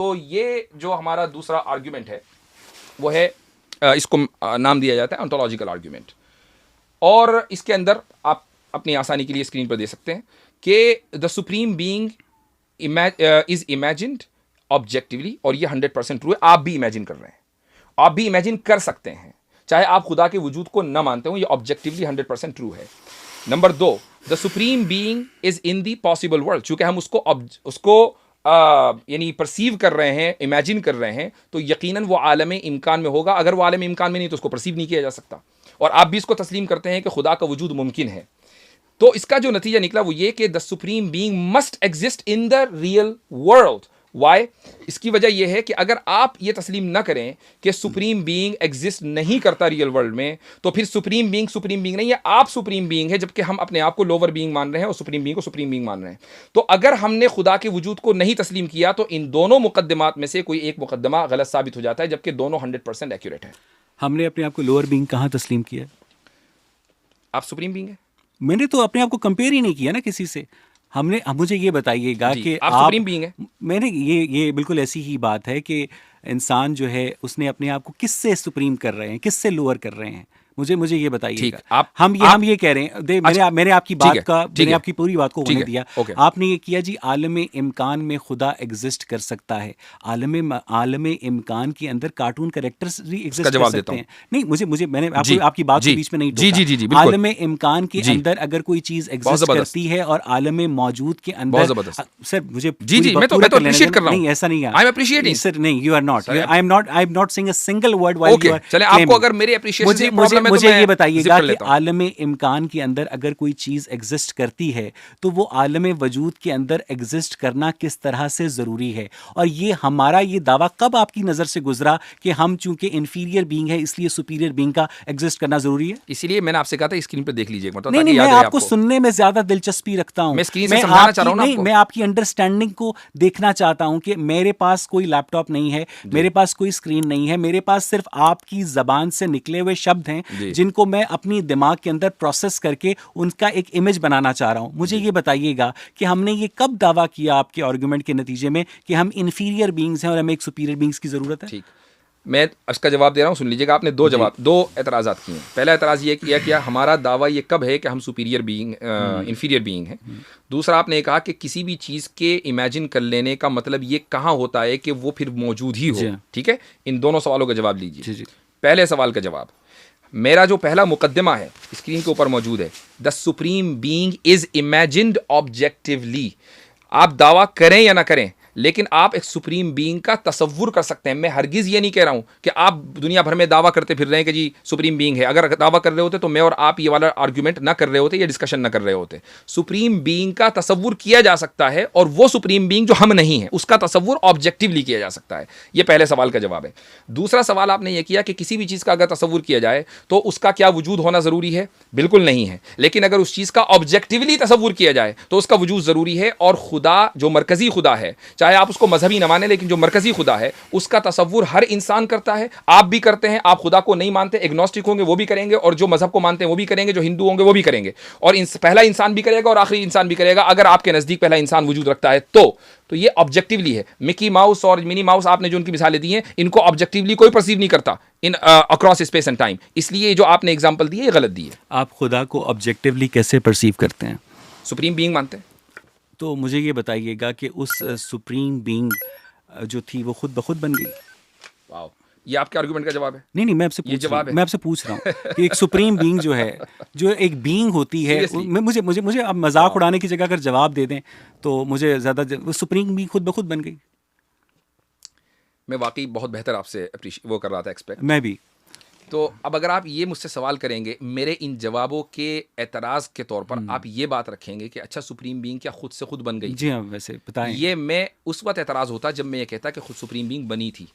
तो ये जो हमारा दूसरा आर्ग्यूमेंट है वो है इसको नाम दिया जाता है ओंटोलॉजिकल आर्ग्यूमेंट। और इसके अंदर आप अपनी आसानी के लिए स्क्रीन पर दे सकते हैं कि the supreme being is imagined objectively, और ये 100% ट्रू है। आप भी इमेजिन कर रहे हैं, आप भी इमेजिन कर सकते हैं, चाहे आप खुदा के वजूद को न मानते हो, ये ऑब्जेक्टिवली 100% ट्रू है। Number 2, the supreme being is in the possible world. चूंकि हम उसको यानी परसीव कर रहे हैं, इमेजिन कर रहे हैं, तो यकीनन वो आलम इम्कान में होगा। अगर वो आलम इम्कान में नहीं तो उसको परसीव नहीं किया जा सकता। और आप भी इसको तस्लीम करते हैं कि खुदा का वजूद मुमकिन है। तो इसका जो नतीजा निकला वो ये कि the supreme being must exist in the real world. Why? इसकी वजह यह है कि अगर आप ये तस्लीम ना करें कि सुप्रीम बीइंग एग्जिस्ट नहीं करता रियल वर्ल्ड में, तो फिर सुप्रीम बीइंग नहीं है, आप सुप्रीम बीइंग है, जबकि हम अपने आप को लोअर बीइंग मान रहे हैं और सुप्रीम बीइंग को सुप्रीम बीइंग मान रहे हैं। तो अगर हमने खुदा के वजूद को नहीं तस्लीम किया तो इन दोनों मुकद्दमात में से कोई एक मुकद्दमा गलत साबित हो जाता है, जबकि दोनों 100% एक्यूरेट है। हमने अपने आप को लोअर बीइंग कहाँ तस्लीम किया? आप सुप्रीम बीइंग है। मैंने तो अपने आप को कंपेयर ही नहीं किया ना किसी से। हमने मुझे ये बताइएगा कि आप सुप्रीम बीइंग है। मैंने ये बिल्कुल ऐसी ही बात है कि इंसान जो है उसने अपने आप को किससे सुप्रीम कर रहे हैं, किससे लोअर कर रहे हैं, मुझे ये बताइएगा। हम ये कह रहे हैं, मैंने आपकी पूरी बात को होने दिया। आपने ये किया जी आलम इम्कान में खुदा एग्जिस्ट कर सकता है। आलम इम्कान के अंदर कार्टून कैरेक्टर्स भी एग्जिस्ट कर सकते हैं। नहीं, मैंने आपकी बात के बीच में नहीं टोका। आलम इम्कान के अंदर अगर कोई चीज एग्जिस्ट करती है और आलम मौजूद के अंदर, सर मुझे मैं तो अप्रिशिएट कर रहा हूं। नहीं, ऐसा नहीं है। I am appreciating. सर नहीं, you are not. I am not saying a single word while you are. चले, आपको अगर मेरे अप्रिशिएशन से प्रॉब्लम है मुझे ये बताइएगा कि आलम इम्कान के अंदर अगर कोई चीज एग्जिस्ट करती है तो वो आलम वजूद के अंदर एग्जिस्ट करना किस तरह से जरूरी है। और ये हमारा ये दावा कब आपकी नजर से गुजरा कि हम चूंकि इंफीरियर बीइंग है इसलिए सुपीरियर बीइंग का एग्जिस्ट करना जरूरी है? इसीलिए मैंने आपसे कहा था स्क्रीन पे देख लीजिए। नहीं, मैं आपको सुनने में ज्यादा दिलचस्पी रखता हूं। मैं स्क्रीन से समझाना चाह रहा हूं ना। मैं आपकी अंडरस्टैंडिंग को देखना चाहता हूं कि मेरे पास कोई लैपटॉप नहीं है, मेरे पास कोई स्क्रीन नहीं है, मेरे पास सिर्फ आपकी जबान से निकले हुए शब्द हैं जिनको मैं अपनी दिमाग के अंदर प्रोसेस करके उनका एक इमेज बनाना चाह रहा हूं। मुझे ये बताइएगा कि हमने ये कब दावा किया आपके आर्गुमेंट के नतीजे में कि हम इंफीरियर बीइंग्स हैं और हमें एक सुपीरियर बीइंग्स की जरूरत है? ठीक, मैं इसका जवाब दे रहा हूं, सुन लीजिएगा। आपने दो एतराज़ात किए हैं। पहला एतराज़ ये किया कि हमारा दावा ये कब है कि हम सुपीरियर बीइंग इंफीरियर बीइंग हैं। दूसरा आपने कहा कि किसी भी चीज़ के इमेजिन कर लेने का मतलब ये कहाँ होता है कि वो फिर मौजूद ही हो। ठीक है, इन दोनों सवालों का जवाब लीजिए। पहले सवाल का जवाब, मेरा जो पहला मुकद्दमा है स्क्रीन के ऊपर मौजूद है, the supreme being is imagined objectively. आप दावा करें या ना करें, लेकिन आप एक सुप्रीम बीइंग का तसव्वुर कर सकते हैं। मैं हरगिज़ ये नहीं कह रहा हूं कि आप दुनिया भर में दावा करते फिर रहे हैं कि जी सुप्रीम बीइंग है। अगर दावा कर रहे होते तो मैं और आप ये वाला आर्ग्यूमेंट ना कर रहे होते, ये डिस्कशन ना कर रहे होते। सुप्रीम बीइंग का तसव्वुर किया जा सकता है और वो सुप्रीम बीइंग जो हम नहीं है उसका तसव्वुर ऑब्जेक्टिवली किया जा सकता है। ये पहले सवाल का जवाब है। दूसरा सवाल आपने ये किया कि किसी भी चीज़ का अगर तसव्वुर किया जाए तो उसका क्या वजूद होना ज़रूरी है? बिल्कुल नहीं है। लेकिन अगर उस चीज़ का ऑब्जेक्टिवली तसव्वुर किया जाए तो उसका वजूद ज़रूरी है। और खुदा जो मरकज़ी खुदा है, चाहे आप उसको मजहबी न माने, लेकिन जो मरकजी खुदा है उसका तसव्वुर हर इंसान करता है। आप भी करते हैं। आप खुदा को नहीं मानते, एग्नोस्टिक होंगे वो भी करेंगे, और जो मजहब को मानते हैं वो भी करेंगे, जो हिंदू होंगे वो भी करेंगे, और पहला इंसान भी करेगा और आखिरी इंसान भी करेगा। अगर आपके नजदीक पहला इंसान वजूद रखता है तो ये ऑब्जेक्टिवली है। मिकी माउस और मिनी माउस आपने जो उनकी मिसालें दी हैं, इनको ऑब्जेक्टिवली कोई परसीव नहीं करता इन अक्रॉस स्पेस एंड टाइम। इसलिए जो आपने एग्जांपल दी है ये गलत दी है। आप खुदा को ऑब्जेक्टिवली कैसे परसीव करते हैं? सुप्रीम बीइंग मानते हैं। तो मुझे ये बताइएगा कि उस सुप्रीम बीइंग जो थी वो खुद ब खुद बन गई। वाह, ये आपके आर्गुमेंट का जवाब है? नहीं, मैं आपसे पूछ रहा हूँ कि एक सुप्रीम बीइंग जो है, जो एक बीइंग होती है, मुझे अब मजाक उड़ाने की जगह अगर जवाब दे दें तो मुझे ज़्यादा, सुप्रीम बीइंग खुद ब खुद बन गई। मैं वाकई बहुत बेहतर आपसे वो कर रहा था एक्सपेक्ट। मैं भी। तो अब अगर आप ये मुझसे सवाल करेंगे, मेरे इन जवाबों के एतराज़ के तौर पर आप ये बात रखेंगे कि अच्छा सुप्रीम बीइंग क्या खुद से खुद बन गई? जी हाँ, वैसे बताएं। ये मैं उस वक्त एतराज़ होता जब मैं ये कहता कि खुद सुप्रीम बीइंग बनी थी।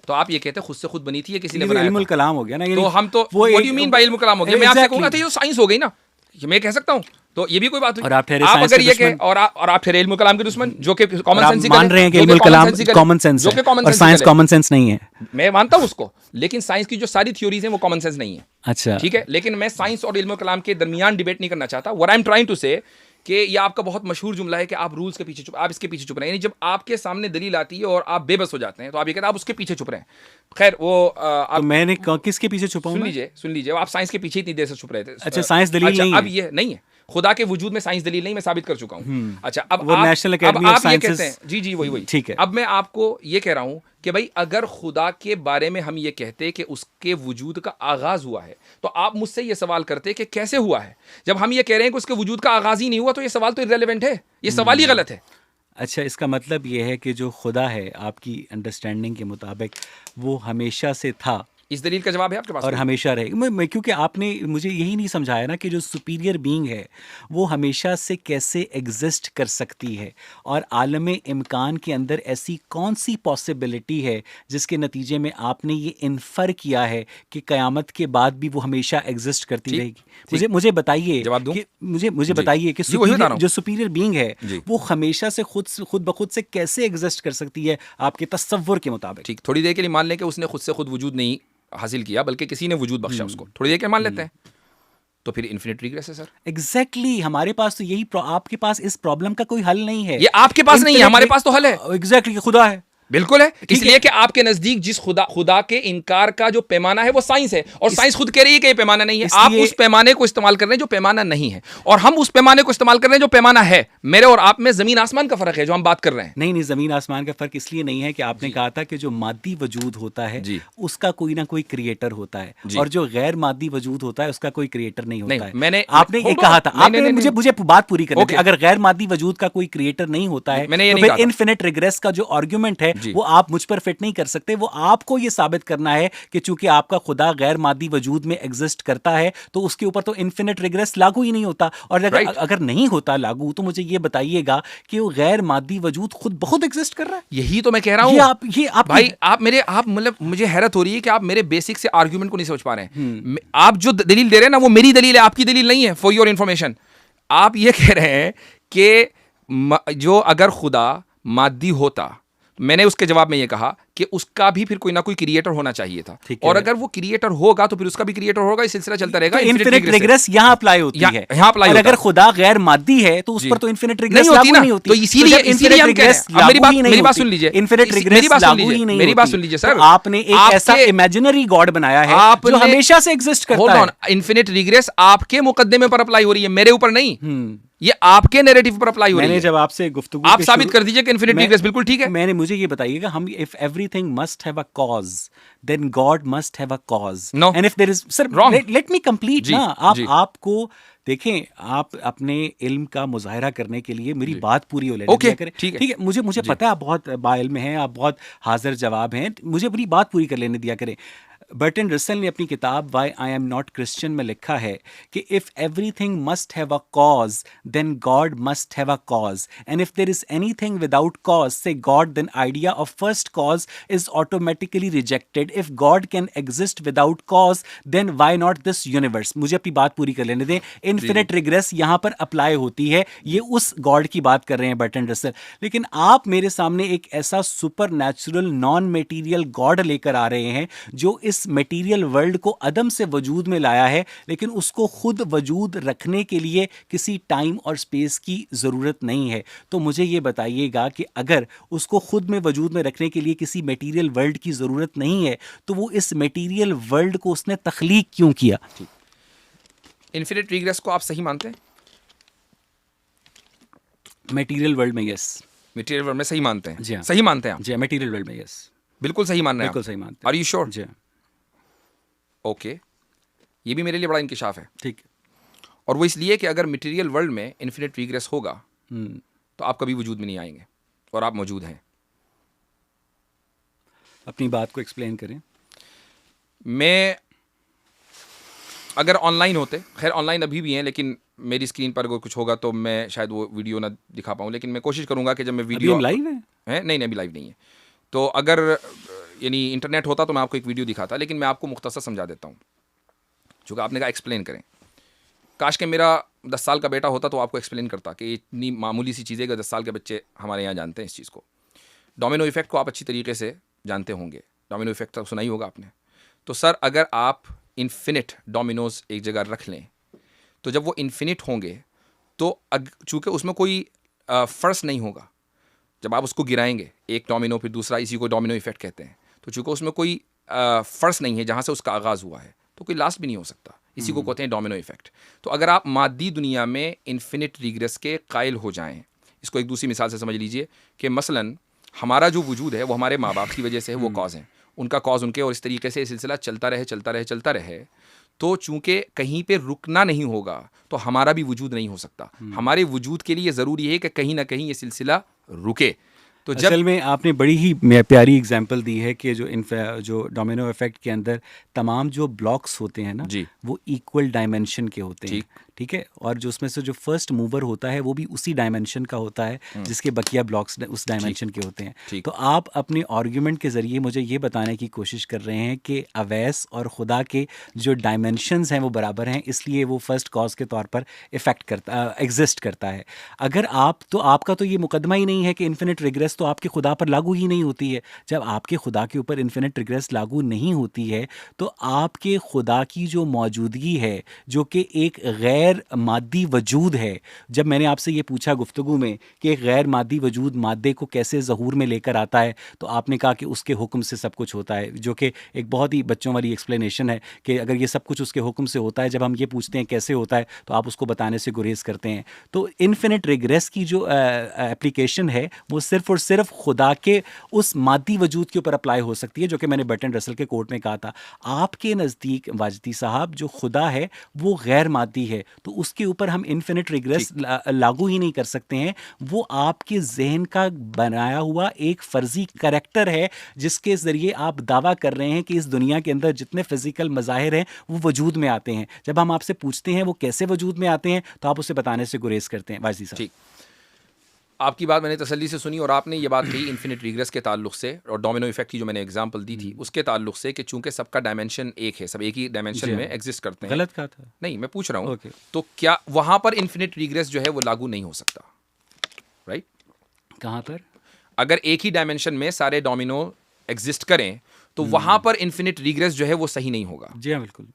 तो आप ये कहते खुद से खुद बनी थी या किसी ने बनाया? इल्मुल कलाम हो गया ना। तो हम तो what do you mean by इल्मुल कलाम हो गया? मैं आपसे कहूंगा तो ये तो साइंस हो गई ना, मैं कह सकता हूं। तो ये भी कोई बात हुई। और आप अगर ये कहें और आप ठहरे इल्मुल कलाम के दुश्मन, जो कि कॉमन सेंस मान रहे हैं कि इल्मुल कलाम कॉमन सेंस है और साइंस कॉमन सेंस नहीं है। मैं मानता हूं उसको, लेकिन साइंस की जो सारी थ्योरीज हैं वो कॉमन सेंस नहीं है। अच्छा, ठीक है, लेकिन मैं साइंस और इल्मुल कलाम के दरमियान डिबेट नहीं करना चाहता। What I am trying to say कि ये आपका बहुत मशहूर जुमला है कि आप रूल्स के पीछे चुप, आप इसके पीछे चुप रहे हैं। यानी जब आपके सामने दलील आती है और आप बेबस हो जाते हैं तो आप ये कहते हैं आप उसके पीछे चुप रहे हैं। खैर वो आप तो मैंने किसके पीछे छुपा हूं? सुन लीजिए आप साइंस के पीछे इतनी देर से छुप रहे थे। अच्छा, साइंस दलील नहीं अब है? ये नहीं है, खुदा के वजूद में साइंस दलील नहीं, मैं साबित कर चुका हूं। अच्छा, अब वो नेशनल एकेडमी ऑफ साइंसेस, कहते हैं जी वही ठीक है। अब मैं आपको ये कह रहा हूं कि भाई अगर खुदा के बारे में हम ये कहते कि उसके वजूद का आगाज हुआ है तो आप मुझसे ये सवाल करते कि कैसे हुआ है। जब हम ये कह रहे हैं कि उसके वजूद का आगाज ही नहीं हुआ तो ये सवाल तो इररिलेवेंट है, ये सवाल ही गलत है। अच्छा, इसका मतलब ये है कि जो खुदा है आपकी अंडरस्टैंडिंग के मुताबिक वो हमेशा से था, इस दलील का जवाब है आपके पास और हमेशा रहेगा। मैं क्योंकि आपने मुझे यही नहीं समझाया ना कि जो सुपीरियर बीइंग है वो हमेशा से कैसे एग्जिस्ट कर सकती है, और आलम इम्कान के अंदर ऐसी कौन सी पॉसिबिलिटी है जिसके नतीजे में आपने ये इन्फर किया है कि क़यामत के बाद भी वो हमेशा एग्जिस्ट करती रहेगी। मुझे बताइए कि मुझे बताइए कि जो सुपीरियर बीइंग है वो हमेशा से खुद ब खुद से कैसे एग्जिस्ट कर सकती है आपके तसव्वुर के मुताबिक। ठीक, थोड़ी देर के लिए मान लें कि उसने खुद से खुद वजूद नहीं हासिल किया बल्कि किसी ने वजूद बख्शा उसको, थोड़ी देर के मान लेते हैं, तो फिर इन्फिनिट रिग्रेस है सर। एग्जैक्टली हमारे पास तो यही आपके पास इस प्रॉब्लम का कोई हल नहीं है। ये आपके पास नहीं है, हमारे पास तो हल है। एग्जैक्टली खुदा है, बिल्कुल है, इसलिए कि आपके नजदीक जिस खुदा के इनकार का जो पैमाना है वो साइंस है, और साइंस खुद कह रही है कि ये पैमाना नहीं है। आप उस पैमाने को इस्तेमाल कर रहे हैं जो पैमाना नहीं है, और हम उस पैमाने को इस्तेमाल कर रहे हैं जो पैमाना है। मेरे और आप में जमीन आसमान का फर्क है जो हम बात कर रहे हैं। नहीं, जमीन आसमान का फर्क इसलिए नहीं है कि आपने कहा था कि जो मादी वजूद होता है उसका कोई ना कोई क्रिएटर होता है, और जो गैर मादी वजूद होता है उसका कोई क्रिएटर नहीं होता है। आपने ये कहा था, आपने मुझे बात पूरी करनी थी। अगर गैर मादी वजूद का कोई क्रिएटर नहीं होता है तो फिर इनफिनिट रिग्रेस का जो आर्गुमेंट है वो आप मुझ पर फिट नहीं कर सकते। वो आपको ये साबित करना है कि चूंकि आपका खुदा गैर मादी वजूद में एग्जिस्ट करता है तो उसके ऊपर तो इन्फिनिट रिग्रेस लागू ही नहीं होता, और अगर नहीं होता लागू तो मुझे ये बताइएगा कि वो गैर मादी वजूद खुद बहुत एग्जिस्ट कर रहा है। यही तो मैं कह रहा हूं। भाई आप मतलब मुझे हैरत हो रही है कि आप मेरे बेसिक से आर्ग्यूमेंट को नहीं समझ पा रहे हैं। आप जो दलील दे रहे हैं ना वो मेरी दलील है, आपकी दलील नहीं है। फॉर योर इंफॉर्मेशन, आप ये कह रहे हैं कि जो अगर खुदा मादी होता, मैंने उसके जवाब में ये कहा कि उसका भी फिर कोई ना कोई क्रिएटर होना चाहिए था, और अगर वो क्रिएटर होगा तो फिर उसका भी क्रिएटर होगा, इस सिलसिला चलता रहेगा। इन्फिनिट रिग्रेस यहां अप्लाई होती है, यहां अप्लाई होता है। अगर खुदा गैर मादी है तो उस पर तो इन्फिनिट रिग्रेस लागू नहीं होती। तो इसीलिए हम कह रहे हैं, मेरी बात सुन लीजिए, इन्फिनिट रिग्रेस लागू ही नहीं, मेरी बात सुन लीजिए सर। आपने एक ऐसा इमेजिनरी गॉड बनाया है जो हमेशा से एग्जिस्ट करता है। इन्फिनिट रिग्रेस आपके मुकद्दमे पर अप्लाई हो रही है, मेरे ऊपर नहीं। ये आपके नैरेटिव पर अप्लाई हो रही है। मैंने जब आपसे गुफ्तगू आप साबित कर दीजिए कि इन्फिनिट रिग्रेस बिल्कुल ठीक है। मुझे ये बताइएगा, हम if everything must have a cause then God must have a cause. No. And if there is, sir, wrong. Let me complete ना। आपको देखें, आप अपने इल्म का मुजाहरा करने के लिए मेरी बात पूरी हो लेने दिया करें। ठीक है, मुझे पता है आप बहुत बाइल्म हैं, आप बहुत हाजिर जवाब हैं, मुझे अपनी बात पूरी कर लेने दिया करें। बर्टन रसल ने अपनी किताब why I am not Christian में लिखा है कि if everything must have a cause then God must have a cause, and if there is anything without cause से God, then idea of first cause is automatically rejected. If God can exist without cause then why not this universe. मुझे अपनी बात पूरी कर लेने दें। Infinite regret यहां पर अप्लाई होती है, ये उस गॉड की बात कर रहे हैं बर्टन रसल, लेकिन आप मेरे सामने एक ऐसा super natural non material God लेकर आ रहे हैं जो इस मटेरियल वर्ल्ड को अदम से वजूद में लाया है, लेकिन उसको खुद वजूद रखने के लिए किसी टाइम और स्पेस की ज़रूरत नहीं है। तो मुझे ये बताइएगा कि अगर उसको खुद में वजूद में रखने के लिए किसी मटेरियल वर्ल्ड की ज़रूरत नहीं है तो वो इस मटेरियल वर्ल्ड को उसने तख्लीक क्यों किया? इन्फिनिट रिग्रेस को आप सही मानते हैं? मटेरियल वर्ल्ड में यस। मटेरियल वर्ल्ड में सही मानते हैं? जी, सही मानते हैं आप? जी, मटेरियल वर्ल्ड में यस, बिल्कुल सही मान रहे हैं? बिल्कुल सही मानते हैं। Are you sure? जी, ओके, ये भी मेरे लिए बड़ा इंकिशाफ है। ठीक, और वो इसलिए कि अगर मटेरियल वर्ल्ड में इन्फिनिट रिग्रेस होगा तो आप कभी वजूद में नहीं आएंगे, और आप मौजूद हैं। अपनी बात को एक्सप्लेन करें। मैं अगर ऑनलाइन होते, खैर ऑनलाइन अभी भी हैं, लेकिन मेरी स्क्रीन पर अगर कुछ होगा तो मैं शायद वो वीडियो ना दिखा पाऊँ, लेकिन मैं कोशिश करूंगा कि जब मैं वीडियो लाइव है नहीं, अभी लाइव नहीं है, तो अगर यानी इंटरनेट होता तो मैं आपको एक वीडियो दिखाता, लेकिन मैं आपको मुख्तसर समझा देता हूँ, चूँकि आपने कहा एक्सप्लेन करें। काश के मेरा 10 साल का बेटा होता तो आपको एक्सप्लेन करता कि इतनी मामूली सी चीज़ है कि 10 साल के बच्चे हमारे यहाँ जानते हैं इस चीज़ को। डोमिनो इफेक्ट को आप अच्छी तरीके से जानते होंगे, डोमिनो इफेक्ट तो सुना ही होगा आपने। तो सर अगर आप इन्फिनिट डोमिनोज एक जगह रख लें तो जब वो इन्फिनिट होंगे तो चूंकि उसमें कोई फ़र्श नहीं होगा, जब आप उसको गिराएंगे एक डोमिनो फिर दूसरा, इसी को डोमिनो इफेक्ट कहते हैं, तो चूंकि उसमें कोई फ़र्श नहीं है जहाँ से उसका आगाज़ हुआ है, तो कोई लास्ट भी नहीं हो सकता। इसी को कहते हैं डोमिनो इफेक्ट। तो अगर आप मादी दुनिया में इन्फिनिट रिग्रेस के कायल हो जाएं, इसको एक दूसरी मिसाल से समझ लीजिए कि मसलन हमारा जो वजूद है वो हमारे माँ बाप की वजह से है, वो कॉज है, उनका कॉज उनके, और इस तरीके से सिलसिला चलता रहे। तो चूंकि कहीं पे रुकना नहीं होगा तो हमारा भी वजूद नहीं हो सकता। हमारे वजूद के लिए ज़रूरी है कि कहीं ना कहीं ये सिलसिला रुके। तो असल में आपने बड़ी ही प्यारी एग्जांपल दी है कि जो डोमिनो इफेक्ट के अंदर तमाम जो ब्लॉक्स होते हैं ना, वो इक्वल डायमेंशन के होते हैं, ठीक है, और जो उसमें से जो फर्स्ट मूवर होता है वो भी उसी डायमेंशन का होता है जिसके बकिया ब्लॉक्स उस डायमेंशन के होते हैं। तो आप अपने आर्ग्यूमेंट के ज़रिए मुझे ये बताने की कोशिश कर रहे हैं कि अवैस और खुदा के जो डायमेंशंस हैं वो बराबर हैं, इसलिए वो फर्स्ट कॉज के तौर पर एग्जिस्ट करता है। अगर आप तो आपका तो ये मुकदमा ही नहीं है कि इन्फिनिट रिग्रेस तो आपके खुदा पर लागू ही नहीं होती है। जब आपके खुदा के ऊपर इन्फिनिट रिग्रेस लागू नहीं होती है तो आपके खुदा की जो मौजूदगी है, जो कि एक गैर मादी वजूद है, जब मैंने आपसे ये पूछा गुफ्तगू में कि एक गैर मादी वजूद मादे को कैसे ज़हूर में लेकर आता है, तो आपने कहा कि उसके हुक्म से सब कुछ होता है, जो कि एक बहुत ही बच्चों वाली एक्सप्लेनेशन है कि अगर ये सब कुछ उसके हुक्म से होता है, जब हम ये पूछते हैं कैसे होता है तो आप उसको बताने से गुरेज करते हैं। तो इन्फिनिट रिग्रेस की जो एप्लीकेशन है वो सिर्फ और सिर्फ खुदा के उस मादी वजूद के ऊपर अप्लाई हो सकती है, जो कि मैंने बर्टन रसल के कोर्ट में कहा था। आपके नज़दीक वाजदी साहब जो खुदा है वो गैर मादी है, तो उसके ऊपर हम इन्फिनिट रिग्रेस लागू ही नहीं कर सकते हैं। वो आपके जहन का बनाया हुआ एक फर्जी करैक्टर है जिसके ज़रिए आप दावा कर रहे हैं कि इस दुनिया के अंदर जितने फिजिकल मज़ाहिर हैं वो वजूद में आते हैं। जब हम आपसे पूछते हैं वो कैसे वजूद में आते हैं तो आप उसे बताने से गुरेज करते हैं। वाजी साहब, ठीक, आपकी बात मैंने तसल्ली से सुनी और आपने ये बात कही इन्फिनिट रिग्रेस के ताल्लुक से और डोमिनो इफेक्ट की जो मैंने एग्जांपल दी थी उसके ताल्लुक से कि चूंकि सबका डायमेंशन एक है, सब एक ही डायमेंशन में एग्जिस्ट करते हैं। गलत कहा था? नहीं, मैं पूछ रहा हूँ तो क्या वहां पर इन्फिनिट रिग्रेस जो है वो लागू नहीं हो सकता? राइट, कहाँ पर? अगर एक ही डायमेंशन में सारे डोमिनो एग्जिस्ट करें तो वहां पर इन्फिनिट रिग्रेस जो है वो सही नहीं होगा। जी हाँ, बिल्कुल।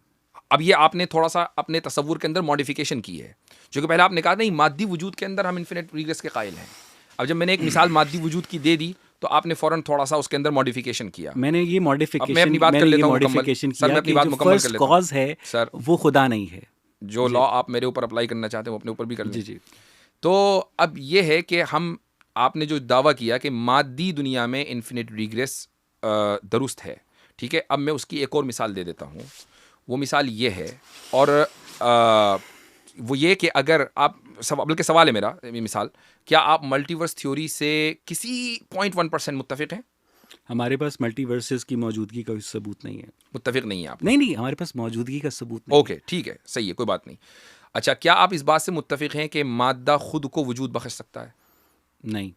अब ये आपने थोड़ा सा अपने तसव्वुर के अंदर मॉडिफिकेशन की है, जो कि पहले आपने कहा नहीं मादी वजूद के अंदर हम इन्फिनिट रिग्रेस के कायल हैं। अब जब मैंने एक मिसाल मादी वजूद की दे दी तो आपने फौरन थोड़ा सा उसके अंदर मॉडिफिकेशन किया। मैंने ये मॉडिफिकेशन, मैं अपनी बात कर लेता हूं मॉडिफिकेशन सर, मैं अपनी बात मुकम्मल कर लेता हूं। कॉज है सर, वो खुदा नहीं है। जो लॉ आप मेरे ऊपर अप्लाई करना चाहते हैं वो अपने ऊपर भी कर लें। जी। तो अब ये है कि हम, आपने जो दावा किया कि मादी दुनिया में इन्फिनिट रिग्रेस दुरुस्त है, ठीक है। अब मैं उसकी एक और मिसाल दे देता हूँ। वो मिसाल ये है, और वो ये कि अगर आप बल्कि सवाल है मेरा मिसाल, क्या आप मल्टीवर्स थ्योरी से किसी 0.1% मुत्तफिक हैं? हमारे पास मल्टीवर्सेस की मौजूदगी का सबूत नहीं है। मुत्तफिक नहीं है आप? नहीं, हमारे पास मौजूदगी का सबूत नहीं। ओके, ठीक है, सही है, कोई बात नहीं। अच्छा, क्या आप इस बात से मुत्तफिक हैं कि मादा खुद को वजूद बख्श सकता है? नहीं।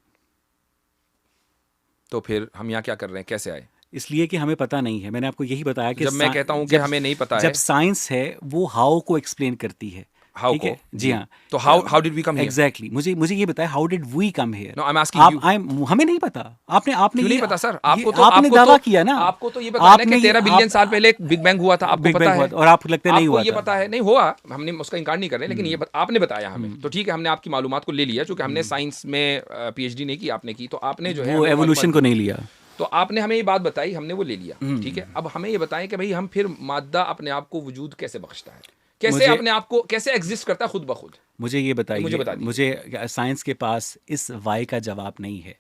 तो फिर हम यहाँ क्या कर रहे हैं, कैसे आए? इसलिए कि हमें पता नहीं है। मैंने आपको यही बताया कि जब मैं कहता हूँ कि हमें नहीं पता है, जब साइंस है वो हाउ को एक्सप्लेन करती है। हाउ को? जी हाँ। तो how did we come here? Exactly, मुझे ये बताया, how did we come here? No, I am asking you. हमें नहीं पता। आपने क्यों नहीं पता सर? आपको दावा किया ना, आपको तो ये बताया ना कि 13 बिलियन साल पहले एक बिग बैंग हुआ था, आपको पता है, और आपको लगता नहीं हुआ? ये पता है नहीं हुआ, हमने उसका इनकार नहीं कर रहे, लेकिन ये आपने बताया हमें, तो ठीक है, हमने आपकी मालूमात को ले लिया, क्योंकि हमने साइंस में PhD नहीं की, आपने की, तो आपने जो है वो एवोल्यूशन को नहीं लिया, तो आपने हमें ये बात बताई, हमने वो ले लिया, ठीक है। अब हमें ये बताएं कि भाई हम फिर मादा अपने आप को वजूद कैसे बख्शता है, कैसे अपने आप को कैसे एग्जिस्ट करता है खुद ब खुद? मुझे ये बताइए। मुझे बता दीजिए। मुझे साइंस के पास इस वाई का जवाब नहीं है,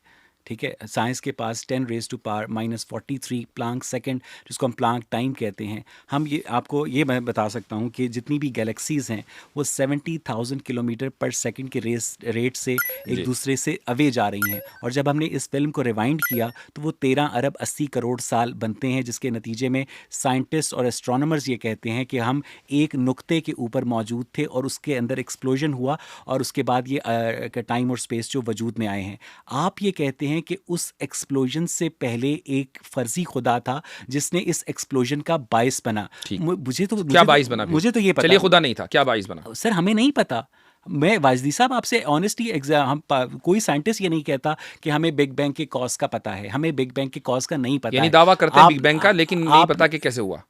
ठीक है। साइंस के पास 10⁻⁻43 प्लांक सेकंड, जिसको हम प्लांक टाइम कहते हैं, हम ये आपको ये मैं बता सकता हूँ कि जितनी भी गैलेक्सीज़ हैं वो 70,000 किलोमीटर पर सेकंड के रेट से एक दूसरे से अवे जा रही हैं। और जब हमने इस फिल्म को रिवाइंड किया तो वो 13 अरब 80 करोड़ साल बनते हैं, जिसके नतीजे में साइंटिस्ट और एस्ट्रोनॉमर्स ये कहते हैं कि हम एक नुक्ते के ऊपर मौजूद थे और उसके अंदर एक्सप्लोजन हुआ और उसके बाद ये टाइम और स्पेस जो वजूद में आए हैं। आप ये कहते हैं कि उस एक्सप्लोजन से पहले एक फर्जी खुदा था जिसने इस एक्सप्लोजन का बाइस बना। क्या बाइस बना? मुझे तो ये पता, चलिए खुदा नहीं था, क्या बाइस बना? सर हमें नहीं पता। मैं वाजदी साहब आपसे ऑनेस्टली हम कोई साइंटिस्ट ये नहीं कहता कि हमें बिग बैंग के कॉज का पता है, हमें बिग बैंग के कॉज का नहीं पता। यानी दावा करते हैं बिग बैंग का, लेकिन नहीं पता कि कैसे हुआ।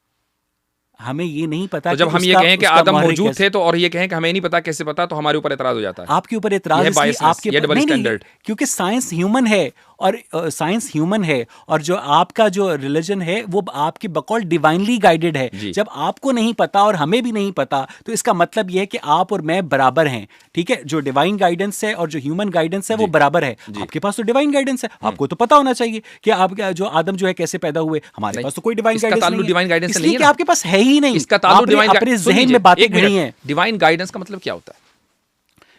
हमें ये नहीं पता। तो जब हम ये कहें कि आदम मौजूद थे तो, और ये कहें कि हमें नहीं पता कैसे पता, तो हमारे ऊपर एतराज हो जाता है। आपके ऊपर एतराज आपके डबल स्टैंडर्ड, क्योंकि साइंस ह्यूमन है, और साइंस ह्यूमन है, और जो आपका जो रिलीजन है वो आपके बकौल डिवाइनली गाइडेड है। जब आपको नहीं पता और हमें भी नहीं पता, तो इसका मतलब यह है कि आप और मैं बराबर हैं, ठीक है। जो डिवाइन गाइडेंस है और जो ह्यूमन गाइडेंस है वो बराबर है। आपके पास तो डिवाइन गाइडेंस है, आपको तो पता होना चाहिए कि आप जो आदम जो है कैसे पैदा हुए। हमारे पास तो कोई डिवाइन गाइडेंस नहीं है, आपके पास है ही नहीं। इसका ताल्लुक अपने ज़हन में बातें घड़ी हैं। डिवाइन गाइडेंस का मतलब क्या होता है?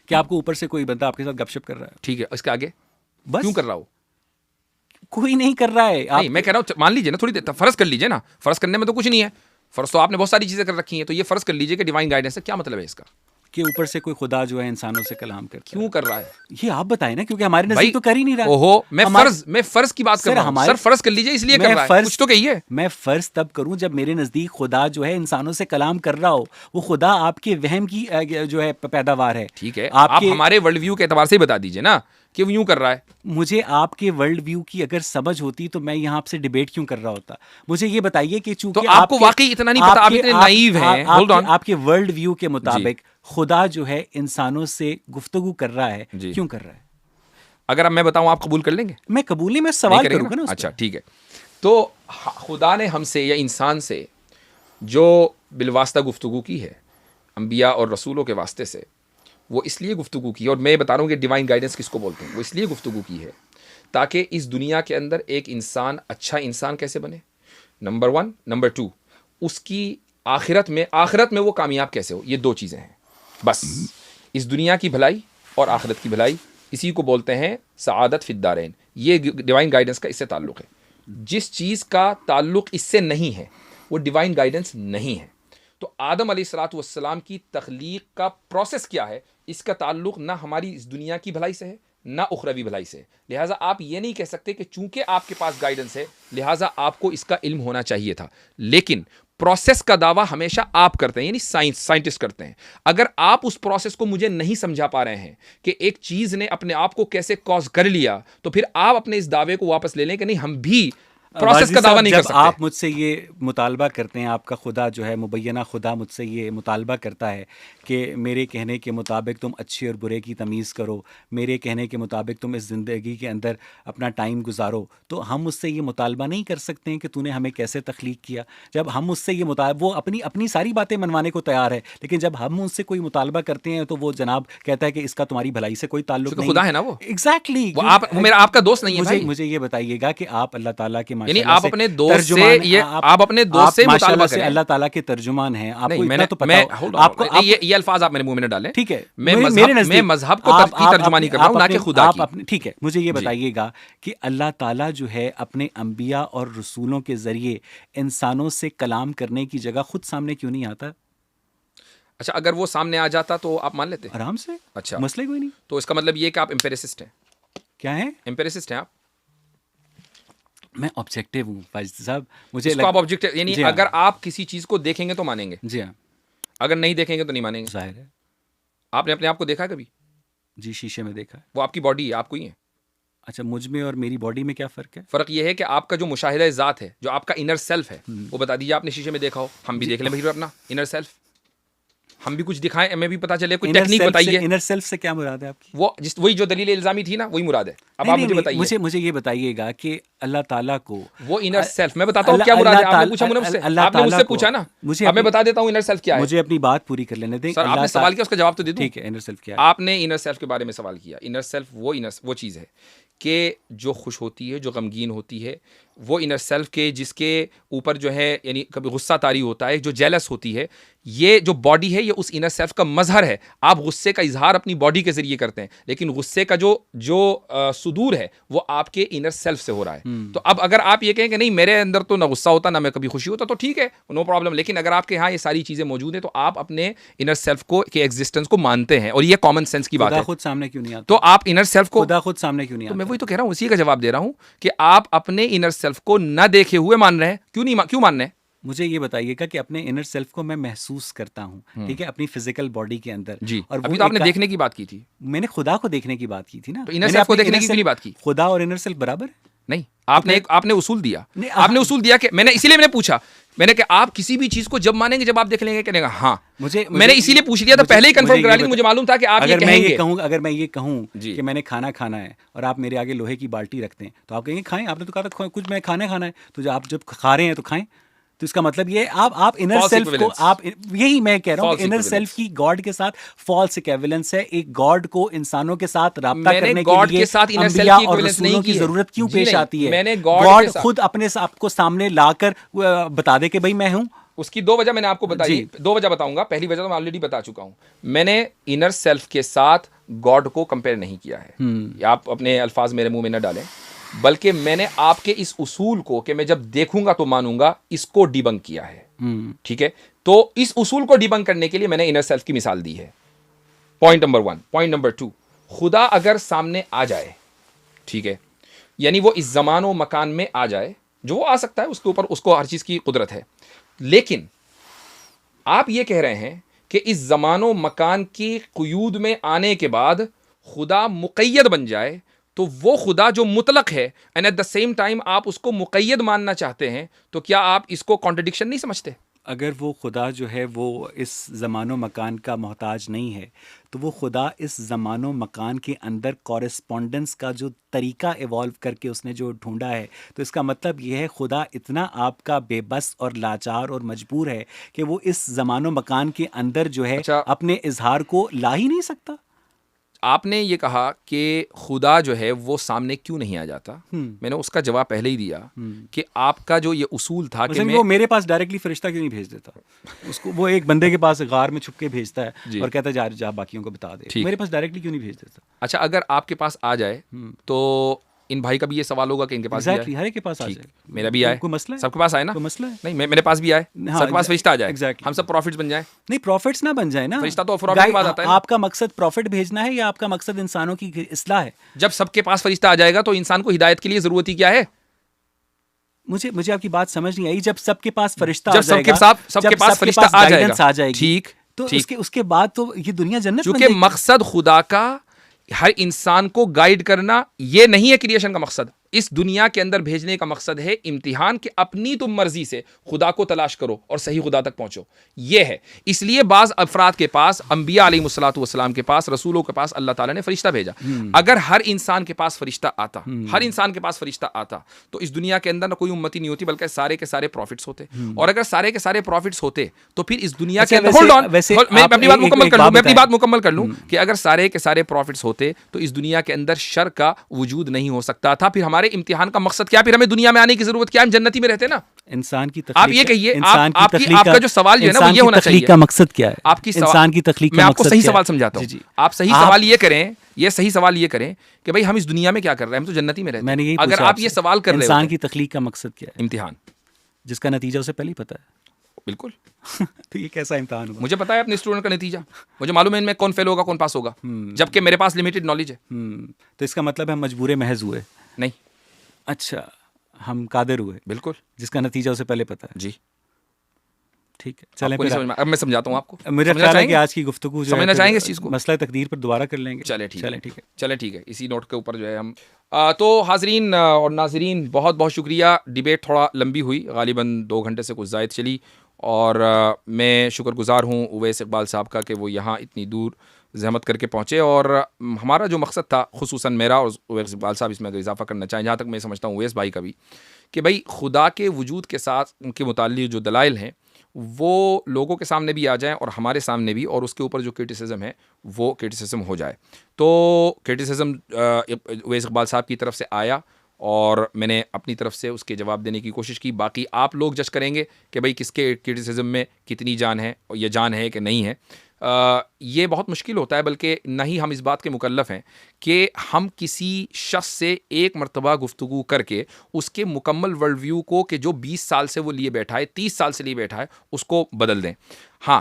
कि आपको ऊपर से कोई बंदा आपके साथ गपशप कर रहा है, ठीक है, इसके आगे बस क्यों कर रहा हो? कोई नहीं कर रहा है। नहीं, मैं कह रहा हूं, मान लीजिए ना, थोड़ी देर फर्ज कर लीजिए ना, फर्ज करने में तो कुछ नहीं है, फर्ज तो आपने बहुत सारी चीजें कर रखी हैं, तो ये फर्ज कर लीजिए कि डिवाइन गाइडेंस है, क्या मतलब है इसका? कि ऊपर से कोई खुदा जो है इंसानों से कलाम करता है। क्यों कर रहा है ये आप बताएं ना, क्योंकि हमारे नजदीक तो कर ही नहीं रहा। ओहो, मैं फर्ज की बात कर रहा हूं। सर फर्ज कर लीजिए, इसलिए कर रहा है, कुछ तो कहिए। मैं फर्ज तब करूं जब मेरे नजदीक खुदा जो है इंसानों से कलाम कर रहा हो। वो खुदा आपके वहम की जो है पैदावार है। ठीक है, आप हमारे वर्ल्ड व्यू के एतबार से ही बता दीजिए ना कि वो यूं कर रहा है। मुझे आपके वर्ल्ड व्यू की अगर समझ होती तो मैं यहाँ आपसे डिबेट क्यों कर रहा होता। मुझे ये बताइए कि चूंकि तो आपको वाकई इतना नहीं पता, आप इतने नाइव हैं। होल्ड ऑन, आपके वर्ल्ड व्यू के मुताबिक खुदा जो है इंसानों से गुफ्तगू कर रहा है, क्यों कर रहा है? अगर अब मैं बताऊं, आप कबूल कर लेंगे? मैं कबूल नहीं, मैं सवाल करूंगा ना। अच्छा ठीक है, तो खुदा ने हमसे या इंसान से जो बिलवास्ता गुफ्तगू की है अंबिया और रसूलों के वास्ते से, वो इसलिए गुफ्तगू की है, और मैं बता रहा हूँ कि डिवाइन गाइडेंस किसको बोलते हैं, वो इसलिए गुफ्तगू की है ताकि इस दुनिया के अंदर एक इंसान अच्छा इंसान कैसे बने, नंबर 1, नंबर 2 उसकी आखिरत में वो कामयाब कैसे हो। ये 2 चीज़ें हैं बस। इस दुनिया की भलाई और आखिरत की भलाई, इसी को बोलते हैं सआदत फिद्दारैन। ये डिवाइन गाइडेंस का इससे ताल्लुक़ है। जिस चीज़ का ताल्लुक़ इससे नहीं है वो डिवाइन गाइडेंस नहीं है। तो आदम अलैहिस्सलाम की तख्लीक का प्रोसेस क्या है, इसका ताल्लुक़ ना हमारी इस दुनिया की भलाई से है ना उखरवी भलाई से। लिहाजा आप ये नहीं कह सकते कि चूंकि आपके पास गाइडेंस है लिहाजा आपको इसका इल्म होना चाहिए था। लेकिन प्रोसेस का दावा हमेशा आप करते हैं, यानी साइंटिस्ट करते हैं। अगर आप उस प्रोसेस को मुझे नहीं समझा पा रहे हैं कि एक चीज़ ने अपने आप को कैसे कॉज कर लिया, तो फिर आप अपने इस दावे को वापस ले लें कि नहीं हम भी प्रोसेस का दावा नहीं कर सकते। आप मुझसे ये मुतालबा करते हैं, आपका खुदा जो है मुबैना खुदा मुझसे ये मुतालबा करता है कि मेरे कहने के मुताबिक तुम अच्छे और बुरे की तमीज़ करो, मेरे कहने के मुताबिक तुम इस ज़िंदगी के अंदर अपना टाइम गुजारो, तो हम उससे ये मुतालबा नहीं कर सकते हैं कि तूने हमें कैसे तख्लीक किया। जब हम उससे ये वो अपनी सारी बातें मनवाने को तैयार है, लेकिन जब हम उससे कोई मुतालबा करते हैं तो वो जनाब कहता है कि इसका तुम्हारी भलाई से कोई ताल्लुक नहीं। खुदा है ना वो। एग्जैक्टली, आपका दोस्त नहीं है भाई। मुझे ये बताइएगा कि आप अल्लाह ताला के यानी आप अपने दोस्त से आप अपने दोस्त से मुतालबा करें। अल्लाह ताला के तर्जुमान हैं, आपको इतना तो पता आपको ये अल्फाज आप मेरे मुंह में न डालें। ठीक है, मैं मजहब को तर्जुमानी कर रहा हूं, ना कि खुदा की। ठीक है, मुझे ये बताइएगा कि अल्लाह ताला जो है अपने अंबिया और रसूलों के जरिए इंसानों से कलाम करने की जगह खुद सामने क्यों नहीं आता? अच्छा, अगर वो सामने आ जाता तो आप मान लेते? आराम से। अच्छा, मसले कोई नहीं। तो इसका मतलब ये कि आप एम्पेरिसिस्ट हैं। क्या है? एम्पेरिसिस्ट हैं आप। मैं ऑब्जेक्टिव हूँ फाजिद साहब। मुझे आप ऑब्जेक्टिव, यानी अगर आप किसी चीज को देखेंगे तो मानेंगे। जी हाँ। अगर नहीं देखेंगे तो नहीं मानेंगे। जाहिर है। आपने अपने आप को देखा कभी? जी, शीशे में देखा। वो आपकी बॉडी है, आपको ही है। अच्छा, मुझ में और मेरी बॉडी में क्या फ़र्क है? फ़र्क ये है कि आपका जो मुशाहिदा ज़ात है, जो आपका इनर सेल्फ है, वो बता दीजिए आपने शीशे में देखा हो, हम भी देख लें भाई अपना इनर सेल्फ, हम भी कुछ दिखाएं, हमें भी पता चले, कोई टेक्निक बताइए। इनर सेल्फ से क्या मुराद है आपकी? वही जो दलील इल्जामी थी ना, वही मुराद है। अब आप मुझे बताइए। मुझे ये बताइएगा कि अल्लाह ताला को वो इनर सेल्फ, मैं बताता हूँ क्या मुराद है। आपने पूछा मुझसे, आपने मुझसे पूछा ना, अब मैं बता देता हूँ इनर सेल्फ क्या है। मुझे अपनी बात पूरी कर लेने दें। सर, आपने सवाल किया, उसका जवाब तो दे दूं। ठीक है, इनर सेल्फ क्या है? आपने इनर सेल्फ के बारे में सवाल किया। इनर सेल्फ वो चीज़ है कि जो खुश होती है, जो गमगीन होती है, वो इनर सेल्फ के जिसके ऊपर जो है यानी कभी गुस्सा तारी होता है, जो जेलस होती है, ये जो बॉडी है ये उस इनर सेल्फ का मजहर है। आप गुस्से का इजहार अपनी बॉडी के जरिए करते हैं, लेकिन गुस्से का जो सुदूर है वो आपके इनर सेल्फ से हो रहा है। तो अब अगर आप ये कहें कि नहीं मेरे अंदर तो ना गुस्सा होता ना मैं कभी खुशी होता, तो ठीक है, नो प्रॉब्लम। लेकिन अगर आपके यहाँ ये सारी चीज़ें मौजूद हैं तो आप अपने इनर सेल्फ को के एग्जिस्टेंस को मानते हैं, और ये कॉमन सेंस की बात है। खुद सामने क्यों नहीं आता? तो आप इनर सेल्फ को खुदा खुद सामने क्यों नहीं आता? तो मैं वही तो कह रहा हूँ, उसी का जवाब दे रहा हूँ कि आप अपने इनर सेल्फ को ना देखे हुए मान रहे हैं। क्यों मान रहे हैं? मुझे ये बताइएगा कि अपने इनर सेल्फ को मैं महसूस करता हूँ, ठीक है, अपनी फिजिकल बॉडी के अंदर जी। और अभी तो आपने देखने की बात की थी। मैंने खुदा को देखने की बात की थी ना। तो इनर सेल्फ को देखने की क्यों नहीं बात की? खुदा और इनर सेल्फ बराबर है? नहीं, आपने उसूल दिया। आपने उसूल दिया कि मैंने, इसीलिए मैंने पूछा मैंने कहा आप किसी भी चीज को जब मानेंगे जब आप देख लेंगे, कहने का हाँ। मैंने इसीलिए पूछ लिया था, पहले ही कंफर्म करा लिया, मुझे मालूम था कि आप ये कहेंगे। अगर मैं ये कहूँ कि मैंने खाना खाना है और आप मेरे आगे लोहे की बाल्टी रखते हैं तो आप कहेंगे खाएं, आपने तो कहा था कुछ मैं खाना है, तो आप जब खा रहे हैं तो खाएं। तो इसका मतलब ये आप इनर सेल्फ को, आप यही मैं कह रहा हूँ, इनर सेल्फ की गॉड के साथ फॉल्स इक्विवेलेंस है। एक गॉड को इंसानों के साथ राब्ता करने के लिए अंबिया और रसूलों की जरूरत क्यों पेश आती है? मैंने गॉड खुद अपने आप को सामने लाकर बता दे कि भाई मैं हूं। उसकी 2 वजह मैंने आपको बताई, 2 वजह बताऊंगा। पहली वजह तो मैं ऑलरेडी बता चुका हूं, मैंने इनर सेल्फ के साथ गॉड को कंपेयर नहीं किया है। आप अपने अल्फाज मेरे मुंह में न डालें, बल्कि मैंने आपके इस उसूल को कि मैं जब देखूंगा तो मानूंगा, इसको डिबंक किया है। ठीक है, तो इस उसूल को डिबंक करने के लिए मैंने इनर सेल्फ की मिसाल दी है। Point number 1। पॉइंट नंबर 2, खुदा अगर सामने आ जाए, ठीक है, यानी वो इस जमानो मकान में आ जाए, जो वो आ सकता है, उसके ऊपर उसको हर चीज की कुदरत है। लेकिन आप ये कह रहे हैं कि इस जमानो मकान की क़ुयूद में आने के बाद खुदा मुक़य्यद बन जाए, तो वो खुदा जो मुतलक है and at the same time आप उसको मुक़य्यद मानना चाहते हैं, तो क्या आप इसको कॉन्ट्रडिक्शन नहीं समझते? अगर वो खुदा जो है वो इस ज़मानो मकान का मोहताज नहीं है, तो वो खुदा इस ज़मानो मकान के अंदर कॉरेस्पॉन्डेंस का जो तरीका इवॉल्व करके उसने जो ढूंढा है, तो इसका मतलब ये है खुदा इतना आपका बेबस और लाचार और मजबूर है कि वो इस ज़मानो मकान के अंदर जो है अपने इजहार को ला ही नहीं सकता। आपने ये कहा कि खुदा जो है वो सामने क्यों नहीं आ जाता, मैंने उसका जवाब पहले ही दिया कि आपका जो ये उसूल था कि वो मेरे पास डायरेक्टली फरिश्ता क्यों नहीं भेज देता उसको, वो एक बंदे के पास गार में छुप के भेजता है और कहता है जा बाकियों को बता दे, मेरे पास डायरेक्टली क्यों नहीं भेज देता? अच्छा, अगर आपके पास आ जाए तो इन भाई का भी ये सवाल होगा कि इनके पास exactly, हर एक के पास आ जाए। मेरा भी आए, कोई मसला है? सबके पास आए ना? कोई मसला है? नहीं, मेरे पास भी आए, सबके पास फरिश्ता आ जाए, exactly. हम सब प्रॉफिट्स बन जाए। नहीं, प्रॉफिट्स ना बन जाए ना, फरिश्ता तो प्रॉफिट की बात आता है। आपका मकसद प्रॉफिट भेजना है या आपका मकसद इंसानों की इस्लाह है? जब सबके पास फरिश्ता आ जाएगा तो इंसान को हिदायत के लिए जरूरत ही क्या है? मुझे आपकी बात समझ नहीं आई। जब सबके पास फरिश्ता आ जाएगा, सबके पास फरिश्ता आ जाएगा, ठीक, तो उसके बाद तो ये दुनिया जन्नत बन जाएगी। क्योंकि मकसद खुदा का हर इंसान को गाइड करना ये नहीं है क्रिएशन का मकसद। इस दुनिया के अंदर भेजने का मकसद है इम्तिहान के अपनी तुम मर्जी से खुदा को तलाश करो और सही खुदा तक पहुंचो, ये है। इसलिए बाज अफराद के पास, अंबिया अलैहिमुस्सलातु वस्सलाम के पास, रसूलों के पास अल्लाह ताला ने फरिश्ता भेजा। अगर हर इंसान के पास फरिश्ता आता, हर इंसान के पास फरिश्ता आता, तो इस दुनिया के अंदर ना कोई उम्मती नहीं होती, बल्कि सारे के सारे प्रॉफिट्स होते। और अगर सारे के सारे प्रॉफिट्स होते तो फिर इस दुनिया के अंदर, होल्ड ऑन, मैं अपनी बात मुकम्मल कर लूं कि अगर सारे के सारे प्रॉफिट्स होते तो इस दुनिया के अंदर शर का वजूद नहीं हो सकता था। फिर हमारे इम्तिहान का मकसद क्या? फिर हमें दुनिया में आने की जरूरत क्या है? हम जन्नती में रहते ना। इंसान की आप ये कहिए, आपका जो सवाल है ना वो ये होना चाहिए, का मकसद क्या है? आपकी इंसान की तख्लीक मैं आपको सही सवाल समझाता हूँ। आप सही सवाल ये करें, ये सही सवाल ये करें कि भाई हम इस दुनिया में क्या कर रहे हैं? हम तो जन्नती में रहते हैं। अगर आप ये सवाल कर रहे हैं, इंसान की तख्लीक का मकसद क्या है? इम्तिहान, जिसका नतीजा उसे पहले ही पता है। बिल्कुल। तो ये कैसा इम्तिहान हुआ? मुझे पता है अपने स्टूडेंट का नतीजा, मुझे मालूम है इनमें कौन फेल होगा कौन पास होगा, जबकि मेरे पास लिमिटेड नॉलेज है। तो इसका मतलब हम मजबूरे महज हुए? नहीं। अच्छा, हम कादिर हुए? बिल्कुल, जिसका नतीजा उसे पहले पता है। जी ठीक है, चलें अब मैं समझाता हूँ आपको। मेरा ख्याल है कि आज की गुफ्तगू जो समझना चाहेंगे इस चीज़ को, मसला तकदीर पर दोबारा कर लेंगे। चले ठीक है, इसी नोट के ऊपर जो है हम तो हाजरीन और नाजरीन, बहुत बहुत शुक्रिया। डिबेट थोड़ा लंबी हुई, गालिबन 2 घंटे से कुछ ज़ायद चली, और मैं शुक्रगुज़ार हूँ उवैस इकबाल साहब का कि वो यहाँ इतनी दूर ज़हमत करके पहुँचे। और हमारा जो मकसद था, खुसूसन मेरा और उवैस इकबाल साहब, इसमें अगर इजाफा करना चाहें, जहाँ तक मैं समझता हूँ उवैस भाई का भी, कि भाई खुदा के वजूद के साथ उनके मुताल्लिक़ जो दलाइल हैं वो लोगों के सामने भी आ जाएं और हमारे सामने भी, और उसके ऊपर जो क्रिटिसिज्म है वो क्रिटिसिज्म हो जाए। तो क्रिटिसिज्म उवैस इकबाल साहब की तरफ से आया और मैंने अपनी तरफ से उसके जवाब देने की कोशिश की। बाकी आप लोग जज करेंगे कि भाई किसके क्रिटिसिज्म में कितनी जान है, और ये जान है कि नहीं है। ये बहुत मुश्किल होता है, बल्कि न ही हम इस बात के मुकल्लफ़ हैं कि हम किसी शख्स से एक मरतबा गुफ्तगू करके उसके मुकम्मल वर्ल्ड व्यू को, कि जो 20 साल से वो लिए बैठा है, 30 साल से लिए बैठा है, उसको बदल दें। हाँ,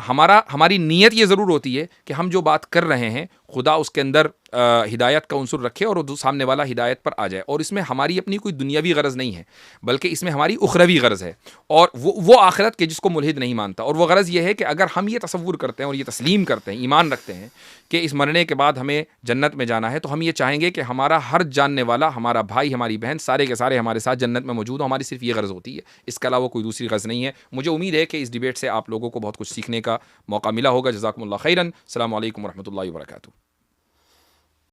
हमारी नीयत ये ज़रूर होती है कि हम जो बात कर रहे हैं खुदा उसके अंदर हिदायत का उनसुर रखे और सामने वाला हिदायत पर आ जाए, और इसमें हमारी अपनी कोई दुनियावी गरज़ नहीं है, बल्कि इसमें हमारी उखरवी गरज़ है, और वो आखिरत के जिसको मुल्हिद नहीं मानता। और वो गरज़ ये है कि अगर हम ये तसव्वुर करते हैं और ये तस्लीम करते हैं, ईमान रखते हैं कि इस मरने के बाद हमें जन्नत में जाना है, तो हम ये चाहेंगे कि हमारा हर जानने वाला, हमारा भाई, हमारी बहन, सारे के सारे हमारे साथ जन्नत में मौजूद हो। हमारी सिर्फ ये गरज़ होती है, इसके अलावा कोई दूसरी गरज़ नहीं है। मुझे उम्मीद है कि इस डिबेट से आप लोगों को बहुत कुछ सीखने का मौका मिला होगा। जज़ाकुमुल्लाह खैरन। अस्सलामु अलैकुम वरहमतुल्लाहि वबरकातुहू।